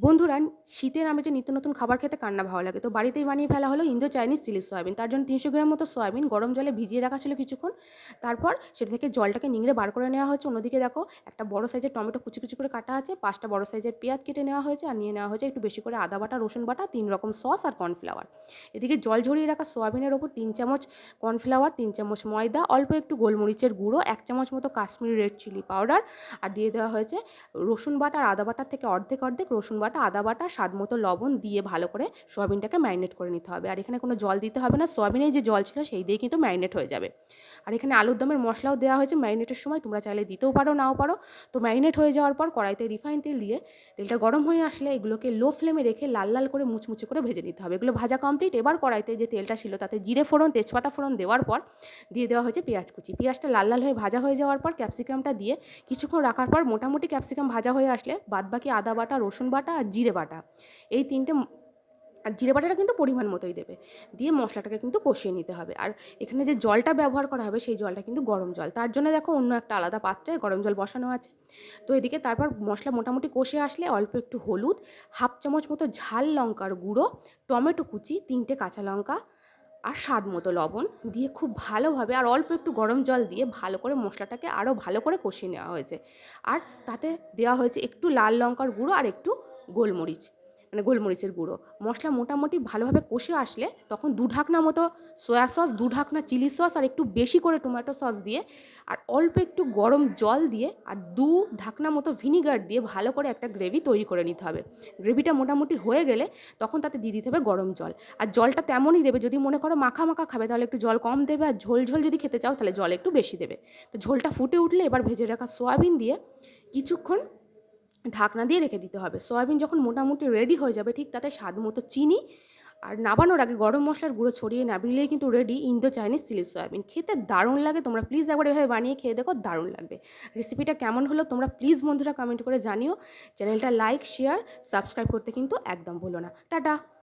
বন্ধুরা, শীতের আমেজে নিত্য নতুন খাবার খেতে কার না ভালো লাগে? তো বাড়িতেই বানিয়ে ফেলা হলো ইন্দো চাইনিজ চিলি সয়াবিন। তার জন্য ৩০০ গ্রাম মতো সয়াবিন গরম জলে ভিজিয়ে রাখা ছিল কিছুক্ষণ। তারপর সেটা থেকে জলটাকে নিংড়ে বার করে নেওয়া হয়েছে। অন্যদিকে দেখো একটা বড় সাইজের টমেটো কুচি, কুচি করে কাটা আছে, ৫ টা বড় সাইজের পেঁয়াজ কেটে নেওয়া হয়েছে আর নিয়ে নেওয়া হয়েছে একটু বেশি করে আদা বাটা, রসুন বাটা, ৩ রকম সস আর কর্নফ্লাওয়ার। এদিকে জল ঝরিয়ে রাখা সয়াবিনের ওপর ৩ চামচ কর্নফ্লাওয়ার, ৩ চামচ ময়দা, অল্প একটু গোলমরিচের গুঁড়ো, ১ চামচ মতো কাশ্মীরি রেড চিলি পাউডার আর দিয়ে দেওয়া হয়েছে রসুন বাটা আর আদা বাটার থেকে অর্ধেক অর্ধেক রসুন বাটা, আদা বাটা, স্বাদ মতো লবণ দিয়ে ভালো করে সোয়াবিনটাকে ম্যারিনেট করে নিতে হবে। আর এখানে কোনো জল দিতে হবে না, সোয়াবিনের যে জল ছিল সেই দিয়ে কিন্তু ম্যারিনেট হয়ে যাবে। আর এখানে আলুর দমের মশলাও দেওয়া হয়েছে ম্যারিনেটের সময়, তোমরা চাইলে দিতেও পারো নাও পারো। তো ম্যারিনেট হয়ে যাওয়ার পর কড়াইতে রিফাইন তেল দিয়ে তেলটা গরম হয়ে আসলে এগুলোকে লো ফ্লেমে রেখে লাল লাল করে মুচমুচে করে ভেজে নিতে হবে। এগুলো ভাজা কমপ্লিট। এবার কড়াইতে যে তেলটা ছিল তাতে জিরে ফোড়ন, তেজপাতা ফোড়ন দেওয়ার পর দিয়ে দেওয়া হয়েছে পেঁয়াজ কুচি। পেঁয়াজটা লাল লাল হয়ে ভাজা হয়ে যাওয়ার পর ক্যাপসিকামটা দিয়ে কিছুক্ষণ রাখার পর মোটামুটি ক্যাপসিকাম ভাজা হয়ে আসলে বাদবাকি আদা বাটা, রসুন বাটা আর জিরে বাটা, এই ৩টে আর জিরে বাটাটা কিন্তু পরিমাণ মতোই দেবে। দিয়ে মশলাটাকে কিন্তু কষিয়ে নিতে হবে। আর এখানে যে জলটা ব্যবহার করা হবে সেই জলটা কিন্তু গরম জল। তার জন্য দেখো অন্য একটা আলাদা পাত্রে গরম জল বসানো আছে। তো এদিকে তারপর মশলা মোটামুটি কষে আসলে অল্প একটু হলুদ, হাফ চামচ মতো ঝাল লঙ্কার গুঁড়ো, টমেটো কুচি, ৩টে কাঁচা লঙ্কা আর স্বাদ মতো লবণ দিয়ে খুব ভালোভাবে আর অল্প একটু গরম জল দিয়ে ভালো করে মশলাটাকে আরও ভালো করে কষিয়ে নেওয়া হয়েছে। আর তাতে দেওয়া হয়েছে একটু লাল লঙ্কার গুঁড়ো আর একটু গোলমরিচ, মানে গোলমরিচের গুঁড়ো। মশলা মোটামুটি ভালোভাবে কষে আসলে তখন ২ ঢাকনা মতো সয়া সস, ২ ঢাকনা চিলি সস আর একটু বেশি করে টমেটো সস দিয়ে আর অল্প একটু গরম জল দিয়ে আর ২ ঢাকনা মতো ভিনিগার দিয়ে ভালো করে একটা গ্রেভি তৈরি করে নিতে হবে। গ্রেভিটা মোটামুটি হয়ে গেলে তখন তাতে দিয়ে দিতে হবে গরম জল। আর জলটা তেমনই দেবে, যদি মনে করো মাখা মাখা খাবে তাহলে একটু জল কম দেবে, আর ঝোল ঝোল যদি খেতে চাও তাহলে জল একটু বেশি দেবে। তো ঝোলটা ফুটে উঠলে এবার ভেজে রাখা সয়াবিন দিয়ে কিছুক্ষণ ঢাকনা দিয়ে রেখে দিতে হবে। সয়াবিন যখন মোটামুটি রেডি হয়ে যাবে ঠিক তাতে স্বাদ মতো চিনি আর নাবানোর আগে গরম মশলার গুঁড়ো ছড়িয়ে নাবিলেই কিন্তু ready Indo Chinese chilli soybean. খেতে দারুণ লাগে, তোমরা প্লিজ একবার এভাবে বানিয়ে খেয়ে দেখো, দারুণ লাগবে। রেসিপিটা কেমন হলো তোমরা প্লিজ বন্ধুরা কমেন্ট করে জানিও। চ্যানেলটা লাইক, শেয়ার, সাবস্ক্রাইব করতে কিন্তু একদম ভুলো না। টাটা।